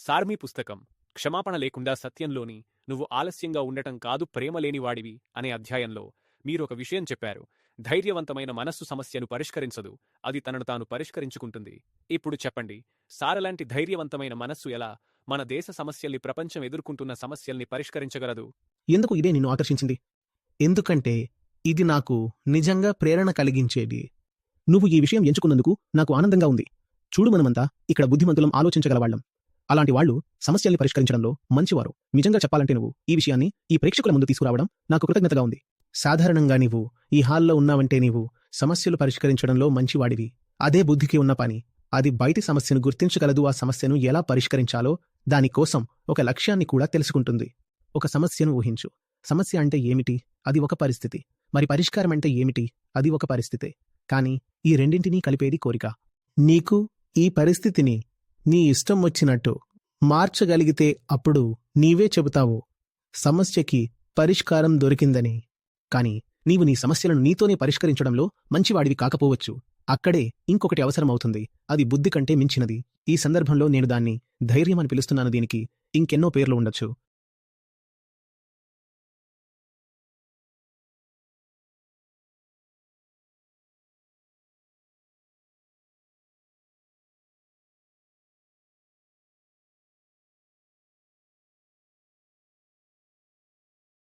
సార్మీ పుస్తకం క్షమాపణ లేకుండా సత్యంలోని నువ్వు ఆలస్యంగా ఉండటం కాదు ప్రేమ లేనివాడివి అనే అధ్యాయంలో మీరొక విషయం చెప్పారు. ధైర్యవంతమైన మనస్సు సమస్యను పరిష్కరించదు, అది తనను తాను పరిష్కరించుకుంటుంది. ఇప్పుడు చెప్పండి, సారలాంటి ధైర్యవంతమైన మనస్సు ఎలా మన దేశ సమస్యల్ని, ప్రపంచం ఎదుర్కొంటున్న సమస్యల్ని పరిష్కరించగలదు? ఎందుకు ఇదే నిన్ను ఆకర్షించింది? ఎందుకంటే ఇది నాకు నిజంగా ప్రేరణ కలిగించేది. నువ్వు ఈ విషయం ఎంచుకున్నందుకు నాకు ఆనందంగా ఉంది. చూడు, మనమంతా ఇక్కడ బుద్ధిమంతులం, ఆలోచించగలవాళ్లం. అలాంటి వాళ్లు సమస్యల్ని పరిష్కరించడంలో మంచివారు. నిజంగా చెప్పాలంటే నువ్వు ఈ విషయాన్ని ఈ ప్రేక్షకుల ముందు తీసుకురావడం నాకు కృతజ్ఞతగా ఉంది. సాధారణంగా నీవు ఈ హాల్లో ఉన్నావంటే నీవు సమస్యలు పరిష్కరించడంలో మంచివాడివి. అదే బుద్ధికి ఉన్న పని. అది బయటి సమస్యను గుర్తించగలదు, ఆ సమస్యను ఎలా పరిష్కరించాలో దానికోసం ఒక లక్ష్యాన్ని కూడా తెలుసుకుంటుంది. ఒక సమస్యను ఊహించు. సమస్య అంటే ఏమిటి? అది ఒక పరిస్థితి. మరి పరిష్కారం అంటే ఏమిటి? అది ఒక పరిస్థితే. కాని ఈ రెండింటినీ కలిపేది కోరిక. నీకు ఈ పరిస్థితిని నీ ఇష్టం వచ్చినట్టు మార్చగలిగితే అప్పుడు నీవే చెబుతావు సమస్యకి పరిష్కారం దొరికిందని. కాని నీవు నీ సమస్యలను నీతోనే పరిష్కరించడంలో మంచివాడివి కాకపోవచ్చు. అక్కడే ఇంకొకటి అవసరమవుతుంది. అది బుద్ధి కంటే మించినది. ఈ సందర్భంలో నేను దాన్ని ధైర్యం అని పిలుస్తున్నాను. దీనికి ఇంకెన్నో పేర్లు ఉండొచ్చు.